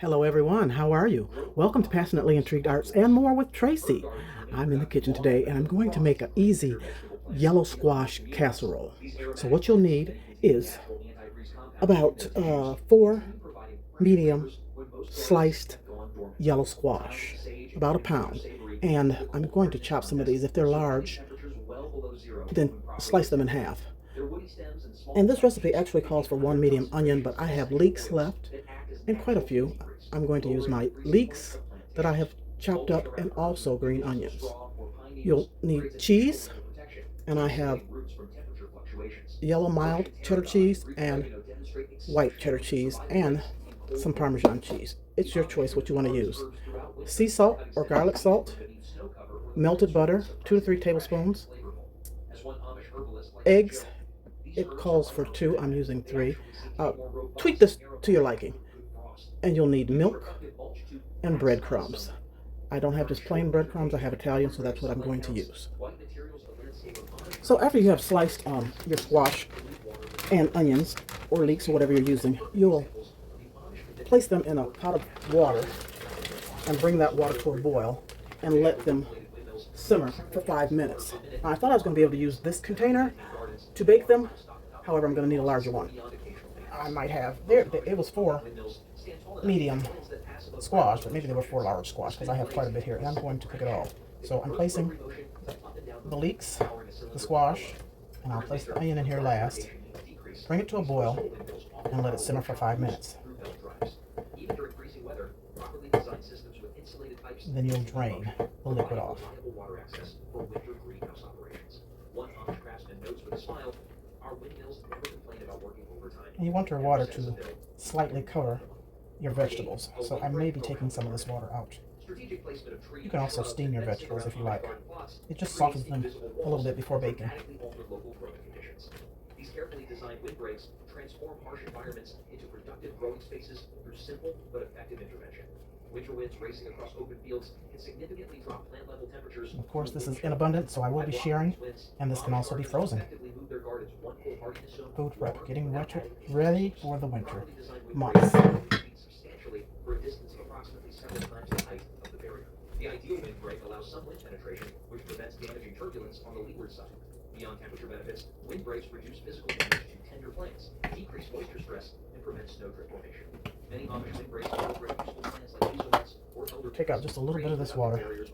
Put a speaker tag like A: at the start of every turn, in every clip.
A: Hello everyone, how are you? Welcome to Passionately Intrigued Arts and More with Tracy. I'm in the kitchen today and I'm going to make an easy yellow squash casserole. So what you'll need is about 4 medium sliced yellow squash, about a pound. And I'm going to chop some of these. If they're large, then slice them in half. And this recipe actually calls for 1 medium onion, but I have leeks left and quite a few. I'm going to use my leeks that I have chopped up and also green onions. You'll need cheese, and I have yellow mild cheddar cheese and white cheddar cheese and some Parmesan cheese. It's your choice what you want to use. Sea salt or garlic salt, melted butter, 2 to 3 tablespoons, eggs. It calls for 2. I'm using 3. Tweak this to your liking. And you'll need milk and breadcrumbs. I don't have just plain breadcrumbs, I have Italian, so that's what I'm going to use. So after you have sliced your squash and onions, or leeks, or whatever you're using, you'll place them in a pot of water and bring that water to a boil and let them simmer for 5 minutes. Now, I thought I was going to be able to use this container to bake them. However, I'm going to need a larger one. I might have, it was 4 medium squash, but maybe there were 4 large squash because I have quite a bit here and I'm going to cook it all. So I'm placing the leeks, the squash, and I'll place the onion in here last. Bring it to a boil and let it simmer for 5 minutes. Then you'll drain the liquid off. And you want your water to slightly cover your vegetables, so I may be taking some of this water out. You can also steam your vegetables if you like. It just softens them a little bit before baking. These carefully designed windbreaks transform harsh environments into productive growing spaces through simple but effective intervention. Winter winds racing across open fields can significantly drop plant level temperatures. Of course, this is in abundance, so I will be sharing, and this can also be frozen. Food prep, getting winter ready for the winter months. The ideal windbreak allows some wind penetration, which prevents damaging turbulence on the leeward side. Beyond temperature benefits, windbreaks reduce physical damage to tender plants, decrease moisture stress, and prevent snowdrift formation. Many Amish windbreaks incorporate useful plants like hazelnuts or elder. Take out just a little bit of this water.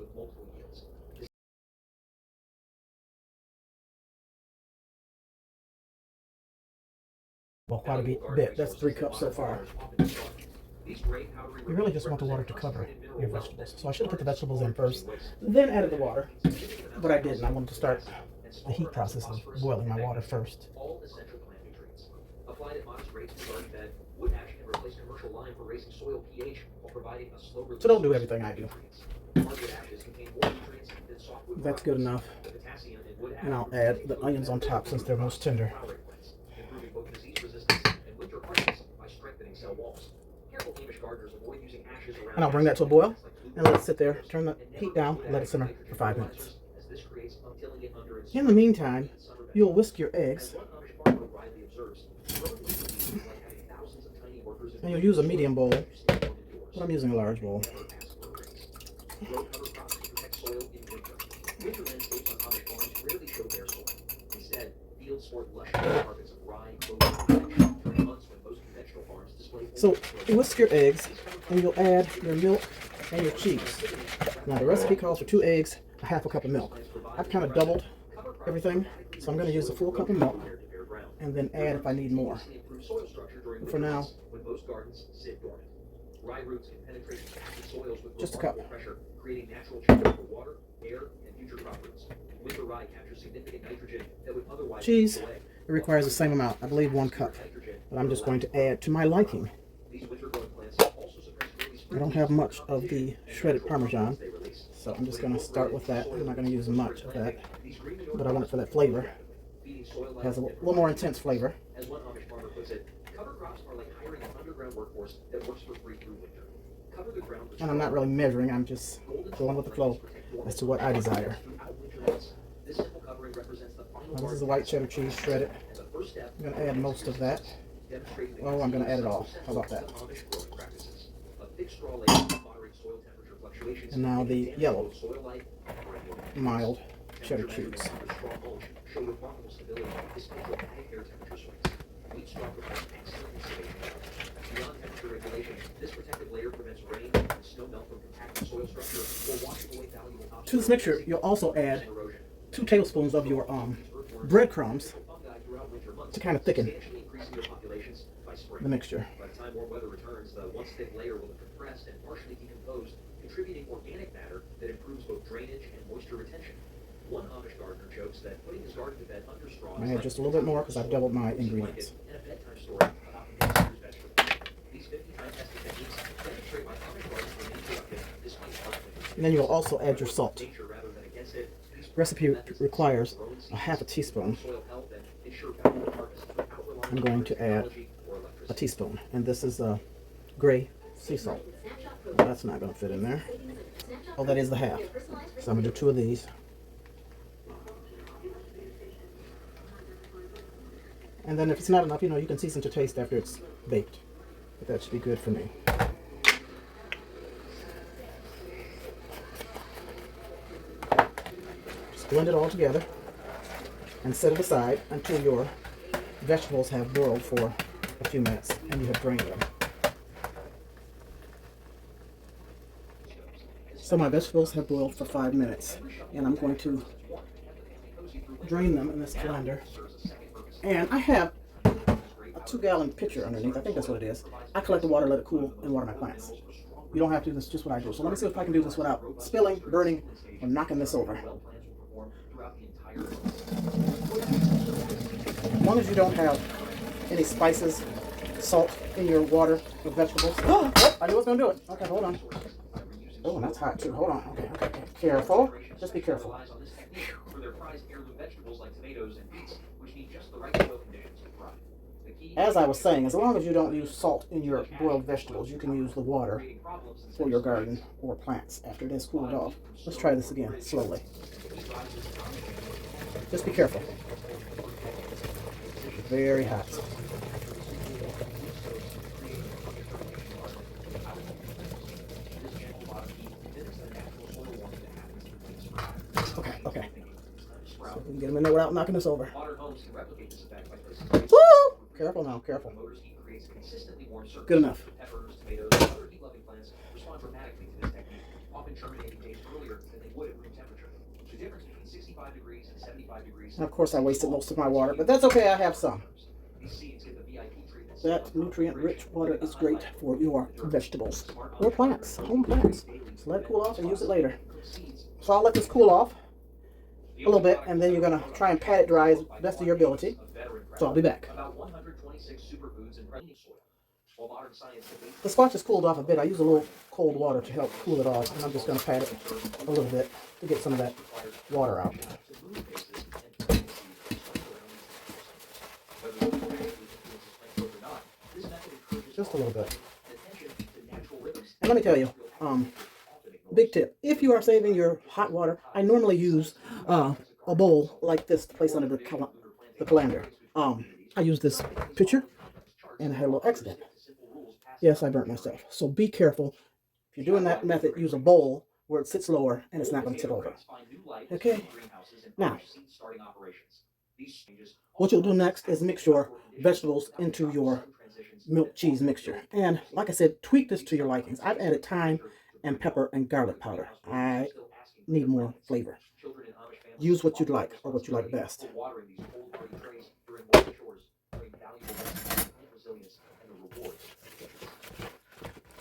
A: Well, quite a bit. That's 3 cups so far. You really just want the water to cover your vegetables. So I should have put the vegetables in first, then added the water. But I didn't. I wanted to start the heat process of boiling my water first. So don't do everything I do. That's good enough. And I'll add the onions on top since they're most tender. And I'll bring that to a boil and let it sit there, turn the heat down, and let it simmer for 5 minutes. In the meantime, you'll whisk your eggs, and you'll use a medium bowl, but I'm using a large bowl. So whisk your eggs, and you'll add your milk and your cheese. Now the recipe calls for 2 eggs, a half a cup of milk. I've kind of doubled everything, so I'm going to use a full cup of milk and then add if I need more. But for now, just a cup. Cheese, it requires the same amount, I believe 1 cup, but I'm just going to add to my liking. I don't have much of the shredded Parmesan, so I'm just going to start with that. I'm not going to use much of that, but I want it for that flavor. It has a little more intense flavor. And I'm not really measuring, I'm just going with the flow as to what I desire. Now, this is the white cheddar cheese shredded. I'm going to add most of that. Well, I'm going to add it all. How about that? And now the yellow, mild cheddar cheese. To this mixture, you'll also add 2 tablespoons of your breadcrumbs to kind of thicken the mixture. By the time warm weather returns, the once thick layer will have compressed and partially decomposed, contributing organic matter that improves both drainage and moisture retention. One Amish gardener jokes that putting his garden to bed under straw. I add just a little bit more because I've doubled my ingredients. And a bedtime story about the vegetables. These 50-time tested techniques demonstrate why Amish gardens remain productive despite harsh winters. And then you'll also add your salt. Recipe requires a half a teaspoon. I'm going to add a teaspoon, and this is gray sea salt. That's not going to fit in there. Oh, that is the half. So I'm going to do 2 of these. And then if it's not enough, you know, you can season to taste after it's baked. But that should be good for me. Just blend it all together and set it aside until your vegetables have boiled for a few minutes and you have drained them. So my vegetables have boiled for 5 minutes, and I'm going to drain them in this blender. And I have a 2-gallon pitcher underneath. I think that's what it is. I collect the water, let it cool, and water my plants. You don't have to. That's just what I do. So let me see if I can do this without spilling, burning, or knocking this over. As long as you don't have any spices, salt in your water with vegetables. Oh, I knew I was going to do it. Okay, hold on. Oh, that's hot too. Hold on. Okay. Careful. Just be careful. As I was saying, as long as you don't use salt in your boiled vegetables, you can use the water for your garden or plants after it has cooled off. Let's try this again, slowly. Just be careful. Very hot. Okay. So we can get them in there without knocking this over. Woo! Careful now, careful. Good enough. And of course I wasted most of my water, but that's okay, I have some. That nutrient-rich water is great for your vegetables or plants, home plants. So let it cool off and use it later. So I'll let this cool off a little bit, and then you're going to try and pat it dry as best of your ability. So I'll be back. The squash has cooled off a bit. I use a little cold water to help cool it off, and I'm just going to pat it a little bit to get some of that water out. Just a little bit. And let me tell you, big tip, if you are saving your hot water, I normally use a bowl like this to place under the colander. I use this pitcher, and I had a little accident. Yes, I burnt myself. So be careful. If you're doing that method, use a bowl where it sits lower and it's not going to tip over. Okay? Now, what you'll do next is mix your vegetables into your milk cheese mixture. And like I said, tweak this to your likings. I've added thyme and pepper and garlic powder. I need more flavor. Use what you'd like or what you like best.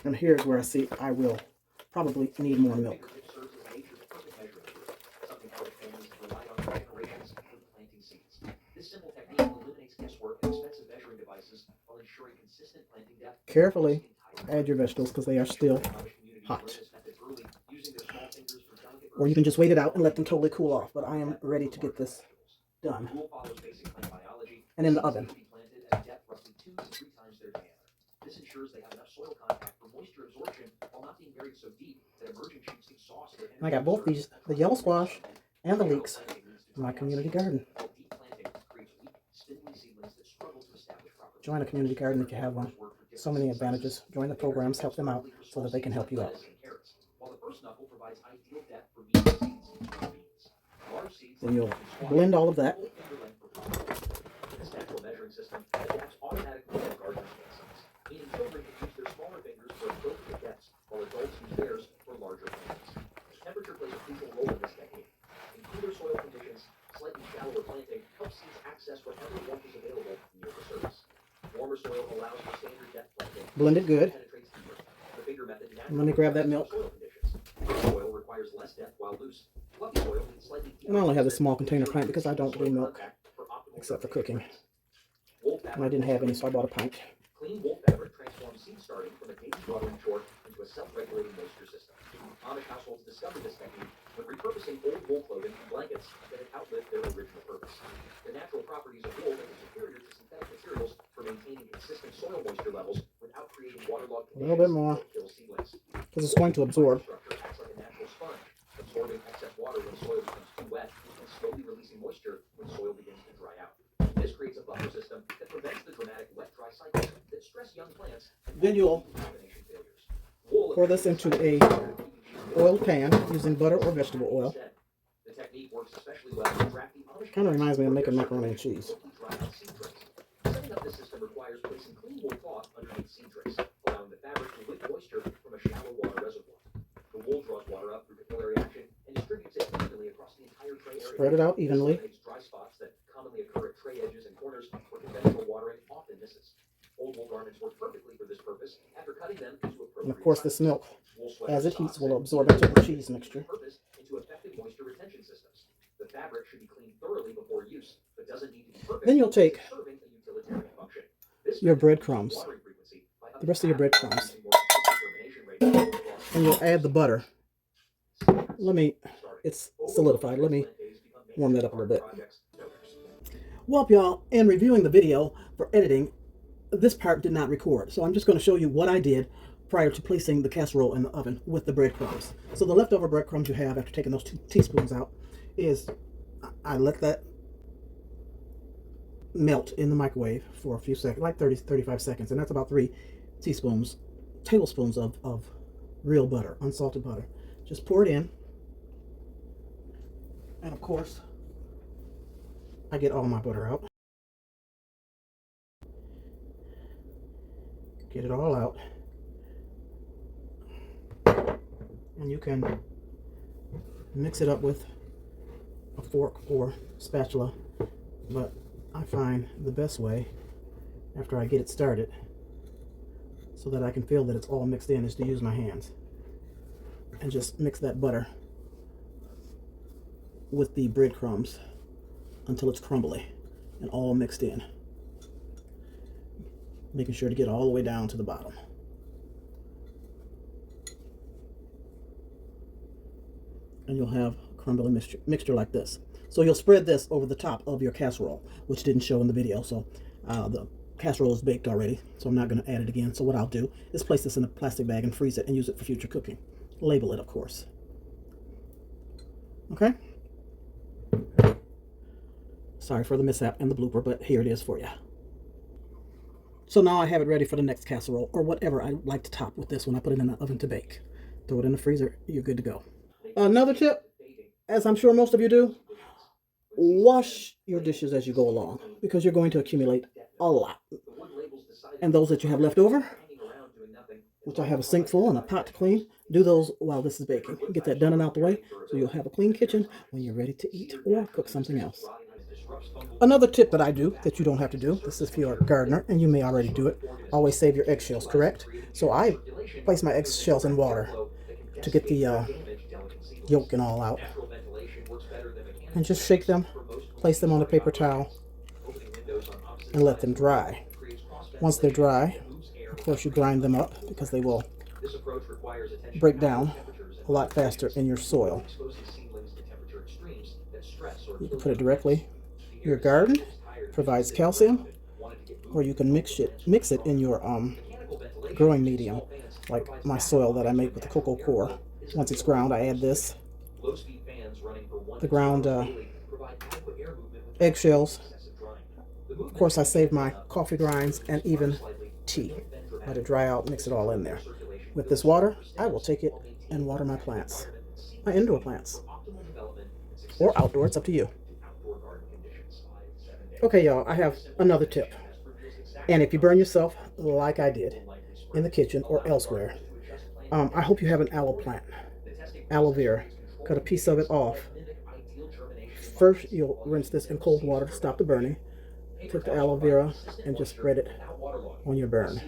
A: And here's where I see I will probably need more milk. Carefully add your vegetables because they are still hot. Or you can just wait it out and let them totally cool off. But I am ready to get this done. And in the oven. This ensures they have enough soil contact for moisture absorption while not being buried so deep that emerging shoots exhaust their energy. I got both these, the yellow squash and the leeks, in my community garden. Join a community garden if you have one. So many advantages. Join the programs, help them out so that they can help you out. Then you'll blend all of that. Blend it good. And let me grab that milk. And I only have this small container pint because I don't do milk except for cooking. And I didn't have any, so I bought a pint. Clean wool fabric transforms seed starting from a daily watering chore into a self-regulating moisture system. Amish households discovered this technique when repurposing old wool clothing and blankets that had outlived their original purpose. The natural properties of wool make it superior to synthetic materials for maintaining consistent soil moisture levels without creating waterlogged conditions. A little bit more, because it's going to absorb. Structure acts like a natural sponge, absorbing excess water when soil becomes too wet and slowly releasing moisture when soil begins to dry out. This creates a buffer system that prevents the dramatic wet-dry cycles that stress young plants. Then you'll pour this into a oiled pan using butter or vegetable oil. Kind of reminds me of making macaroni and cheese. Setting up this system requires placing clean wool cloth underneath seed trays, allowing the fabric to lick moisture from a shallow water reservoir. The wool draws water up through capillary action and distributes it evenly across the entire tray area. Spread it out evenly. Dry spots that commonly occur at tray edges and corners where conventional watering often misses. Old wool garments work perfectly for this purpose after cutting them into appropriate. And of course, this milk, as it heats, will absorb into the cheese mixture. Into effective moisture retention systems. The fabric should be cleaned thoroughly before use, but doesn't need to be perfect. Then you'll take your breadcrumbs, the rest of your breadcrumbs, and you'll add the butter. It's solidified. Let me warm that up a little bit. Well, y'all, in reviewing the video for editing, this part did not record. So I'm just going to show you what I did prior to placing the casserole in the oven with the breadcrumbs. So the leftover breadcrumbs you have after taking those 2 teaspoons out is I let that melt in the microwave for a few seconds, like 35 seconds. And that's about 3 tablespoons of real butter, unsalted butter. Just pour it in. And of course, I get all my butter out. Get it all out. And you can mix it up with a fork or spatula, but I find the best way after I get it started so that I can feel that it's all mixed in is to use my hands and just mix that butter with the breadcrumbs until it's crumbly and all mixed in, making sure to get all the way down to the bottom. And you'll have a crumbly mixture like this. So you'll spread this over the top of your casserole, which didn't show in the video. So the casserole is baked already, so I'm not going to add it again. So what I'll do is place this in a plastic bag and freeze it and use it for future cooking. Label it, of course. Okay? Sorry for the mishap and the blooper, but here it is for you. So now I have it ready for the next casserole, or whatever I like to top with this when I put it in the oven to bake. Throw it in the freezer, you're good to go. Another tip, as I'm sure most of you do, wash your dishes as you go along, because you're going to accumulate a lot. And those that you have left over, which I have a sink full and a pot to clean, do those while this is baking. Get that done and out the way, so you'll have a clean kitchen when you're ready to eat or cook something else. Another tip that I do that you don't have to do, this is for your gardener, and you may already do it, always save your eggshells, correct? So I place my eggshells in water to get the yolk and all out. And just shake them, place them on a paper towel, and let them dry. Once they're dry, of course you grind them up because they will break down a lot faster in your soil. You can put it directly in your garden, provides calcium, or you can mix it in your growing medium, like my soil that I make with the cocoa core. Once it's ground, I add this, the ground eggshells. Of course, I save my coffee grinds and even tea. Let it dry out, mix it all in there. With this water, I will take it and water my plants, my indoor plants, or outdoor, it's up to you. Okay, y'all, I have another tip. And if you burn yourself like I did in the kitchen or elsewhere, I hope you have an aloe plant, aloe vera. Cut a piece of it off. First, you'll rinse this in cold water to stop the burning. Take the aloe vera and just spread it on your burn.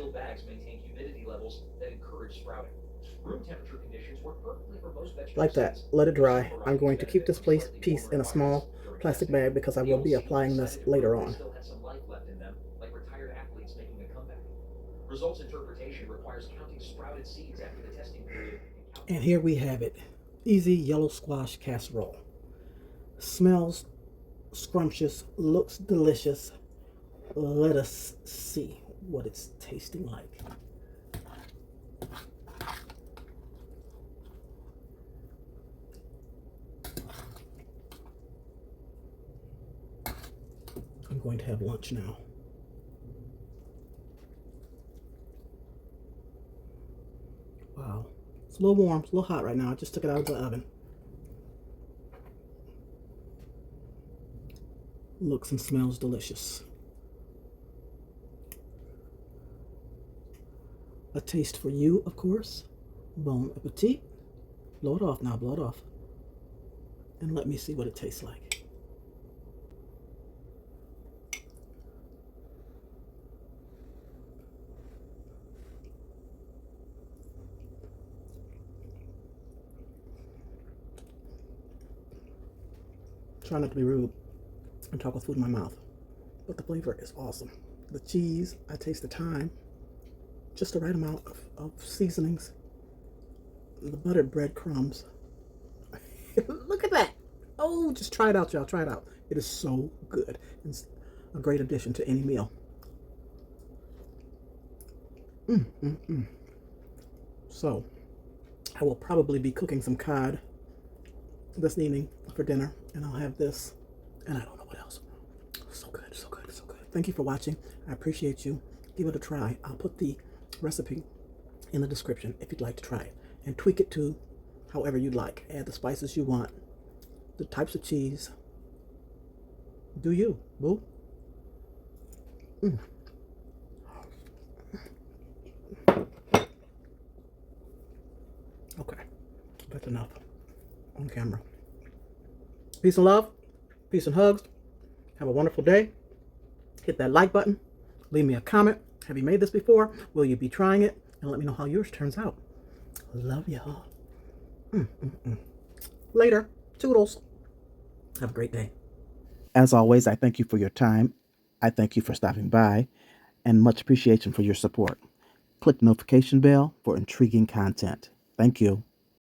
A: Like that. Let it dry. I'm going to keep this piece in a small plastic bag because I will be applying this later on. And here we have it. Easy yellow squash casserole. Smells scrumptious, looks delicious. Let us see what it's tasting like. I'm going to have lunch now. Wow. It's a little warm, it's a little hot right now. I just took it out of the oven. Looks and smells delicious. A taste for you, of course. Bon appetit. Blow it off now, blow it off. And let me see what it tastes like. Try not to be rude and talk with food in my mouth, but the flavor is awesome. The cheese, I taste the thyme, just the right amount of seasonings, the buttered breadcrumbs. Look at that. Oh, just try it out, y'all. Try it out. It is so good. It's a great addition to any meal. So, I will probably be cooking some cod this evening for dinner, and I'll have this, and I don't know what else. So good, so good, so good. Thank you for watching. I appreciate you. Give it a try. I'll put the recipe in the description if you'd like to try it, and tweak it to however you'd like. Add the spices you want, the types of cheese. Do you, boo? Okay, that's enough on camera. Peace and love, peace and hugs. Have a wonderful day. Hit that like button. Leave me a comment. Have you made this before? Will you be trying it? And let me know how yours turns out. Love y'all. Later. Toodles. Have a great day. As always, I thank you for your time. I thank you for stopping by, and much appreciation for your support. Click the notification bell for intriguing content. Thank you.